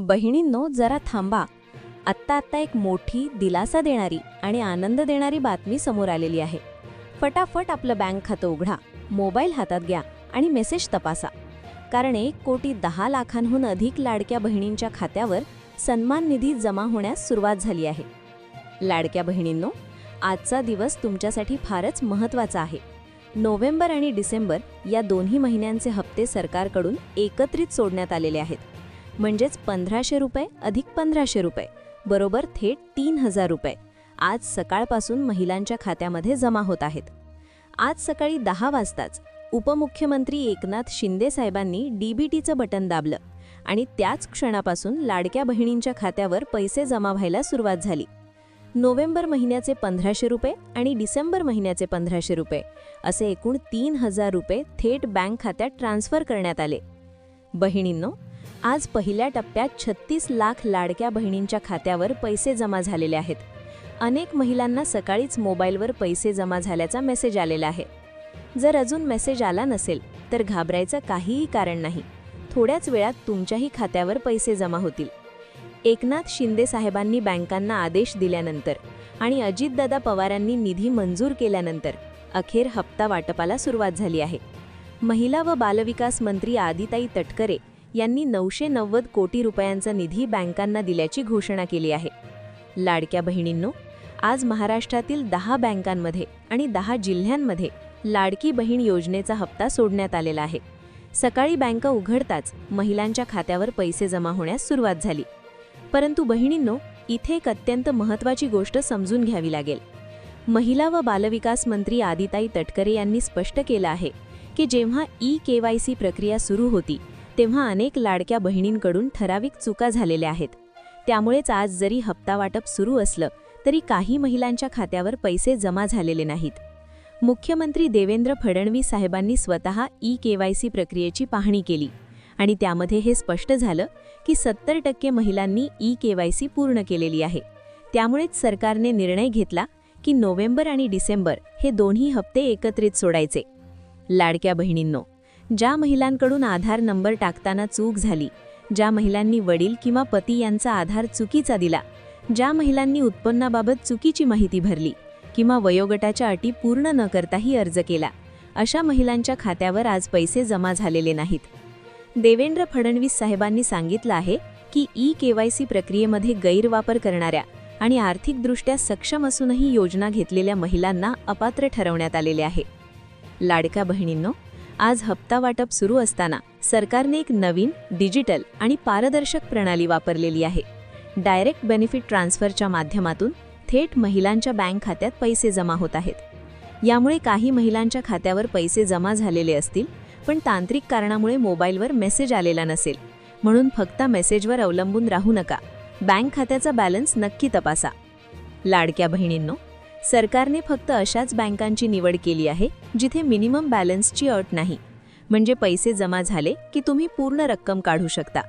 बहिणींनो, जरा थांबा. आत्ता एक मोठी, दिलासा देणारी आणि आनंद देणारी बातमी समोर आलेली आहे. फटाफट आपलं बँक खातं उघडा, मोबाईल हातात घ्या आणि मेसेज तपासा. कारण 1,10,00,000हून अधिक लाडक्या बहिणींच्या खात्यावर सन्मान निधी जमा होण्यास सुरुवात झाली आहे. लाडक्या बहिणींनो, आजचा दिवस तुमच्यासाठी फारच महत्त्वाचा आहे. नोव्हेंबर आणि डिसेंबर या दोन्ही महिन्यांचे हप्ते सरकारकडून एकत्रित सोडण्यात आलेले आहेत. म्हणजेच 1,500 रुपये अधिक 1,500 रुपये बरोबर थेट 3,000 रुपये आज सकाळपासून महिलांच्या खात्यामध्ये जमा होत आहेत. आज सकाळी 10 वाजताच उपमुख्यमंत्री एकनाथ शिंदे साहेबांनी डीबीटीचं बटन दाबलं आणि त्याच क्षणापासून लाडक्या बहिणींच्या खात्यावर पैसे जमा व्हायला सुरुवात झाली. नोव्हेंबर महिन्याचे 1,500 रुपये आणि डिसेंबर महिन्याचे 1,500 रुपये असे एकूण 3,000 रुपये थेट बँक खात्यात ट्रान्स्फर करण्यात आले. बहिणींनो, आज पहिल्या टप्प्यात 36 लाख लाडक्या बहिणींच्या खात्यावर पैसे जमा झालेले आहेत. अनेक महिलांना सकाळीच मोबाईलवर पैसे जमा झाल्याचा मेसेज आलेला आहे. जर अजून मेसेज आला नसेल तर घाबरायचं काहीही कारण नाही. थोड्याच वेळात तुमच्याही खात्यावर पैसे जमा होतील. एकनाथ शिंदे साहेबांनी बँकांना आदेश दिल्यानंतर आणि अजितदादा पवारांनी निधी मंजूर केल्यानंतर अखेर हप्ता वाटपाला सुरुवात झाली आहे. महिला व बालविकास मंत्री आदिताई तटकरे यांनी 990 कोटी रुपयांचा निधी बँकांना दिल्याची घोषणा केली आहे. लाडक्या बहिणींनो, आज महाराष्ट्रातील 10 बँकांमध्ये आणि 10 जिल्ह्यांमध्ये लाडकी बहीण योजनेचा हप्ता सोडण्यात आलेला आहे. सकाळी बँका उघडताच महिलांच्या खात्यावर पैसे जमा होण्यास सुरुवात झाली. परंतु बहिणींनो, इथे एक अत्यंत महत्त्वाची गोष्ट समजून घ्यावी लागेल. महिला व बालविकास मंत्री आदिताई तटकरे यांनी स्पष्ट केलं आहे की जेव्हा ई-KYC प्रक्रिया सुरू होती तेव्हा अनेक लाडक्या बहिणींकडून ठराविक चुका झालेल्या आहेत. त्यामुळेच आज जरी हप्ता वाटप सुरू असलं तरी काही महिलांच्या खात्यावर पैसे जमा झालेले नाहीत. मुख्यमंत्री देवेंद्र फडणवीस साहेबांनी स्वतः ई-KYC प्रक्रियेची पाहणी केली आणि त्यामध्ये हे स्पष्ट झालं की 70% महिलांनी ई-KYC पूर्ण केलेली आहे. त्यामुळेच सरकारने निर्णय घेतला की नोव्हेंबर आणि डिसेंबर हे दोन्ही हप्ते एकत्रित सोडायचे. लाडक्या बहिणींनो, ज्या महिलांकडून आधार नंबर टाकताना चूक झाली, ज्या महिलांनी वडील किंवा पती यांचा आधार चुकीचा दिला, ज्या महिलांनी उत्पन्नाबाबत चुकीची माहिती भरली किंवा वयोगटाच्या अटी पूर्ण न करताही अर्ज केला, अशा महिलांच्या खात्यावर आज पैसे जमा झालेले नाहीत. देवेंद्र फडणवीस साहेबांनी सांगितलं आहे की ई-KYC प्रक्रियेमध्ये गैरवापर करणाऱ्या आणि आर्थिकदृष्ट्या सक्षम असूनही योजना घेतलेल्या महिलांना अपात्र ठरवण्यात आलेले आहे. लाडक्या बहिणींनो, आज हप्ता वाटप सुरू असताना सरकारने एक नवीन डिजिटल आणि पारदर्शक प्रणाली वापरलेली आहे. डायरेक्ट बेनिफिट ट्रान्सफरच्या माध्यमातून थेट महिलांच्या बँक खात्यात पैसे जमा होत आहेत. यामुळे काही महिलांच्या खात्यावर पैसे जमा झालेले असतील, पण तांत्रिक कारणामुळे मोबाईलवर मेसेज आलेला नसेल. म्हणून फक्त मेसेजवर अवलंबून राहू नका. बँक खात्याचा बॅलन्स नक्की तपासा. लाडक्या बहिणींनो, सरकारने फक्त अशाच बँकांची निवड केली आहे जिथे मिनिमम बॅलन्सची अट नाही. म्हणजे पैसे जमा झाले की तुम्ही पूर्ण रक्कम काढू शकता.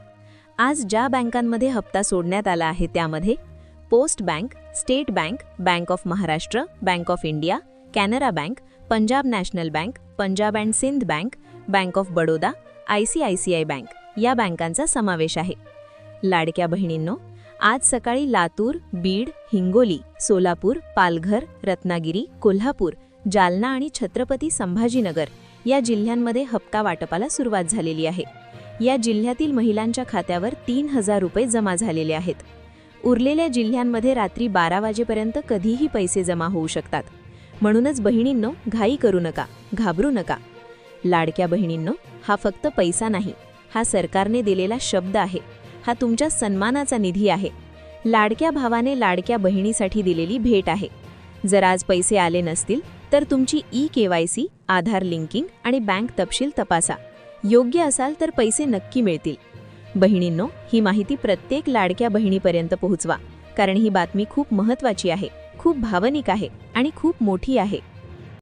आज ज्या बँकांमध्ये हप्ता सोडण्यात आला आहे त्यामध्ये post bank, state bank, bank of Maharashtra, bank of India, Canara bank, Punjab national bank, Punjab and Sind bank, bank of Baroda, ICICI bank या बँकांचा समावेश आहे. लाडक्या बहिणींनो, आज सकाळी लातूर, बीड, हिंगोली, सोलापूर, पालघर, रत्नागिरी, कोल्हापूर, जालना आणि छत्रपती संभाजीनगर या जिल्ह्यांमध्ये हप्ता वाटपाला सुरुवात झालेली आहे. या जिल्ह्यातील महिलांच्या खात्यावर 3,000 रुपये जमा झालेले आहेत. उरलेल्या जिल्ह्यांमध्ये रात्री 12 वाजेपर्यंत कधीही पैसे जमा होऊ शकतात. म्हणूनच बहिणींनो, घाई करू नका, घाबरू नका. लाडक्या बहिणींनो, हा फक्त पैसा नाही, हा सरकारने दिलेला शब्द आहे. हा तुमच्या सन्मानाचा निधी आहे. लाडक्या भावाने लाडक्या बहिणीसाठी दिलेली भेट आहे. जर आज पैसे आले नसतील तर तुमची ई-KYC, आधार लिंकिंग आणि बँक तपशील तपासा. योग्य असाल तर पैसे नक्की मिळतील. बहिणींनो, ही माहिती प्रत्येक लाडक्या बहिणीपर्यंत पोहोचवा, कारण ही बातमी खूप महत्त्वाची आहे, खूप भावनिक आहे आणि खूप मोठी आहे.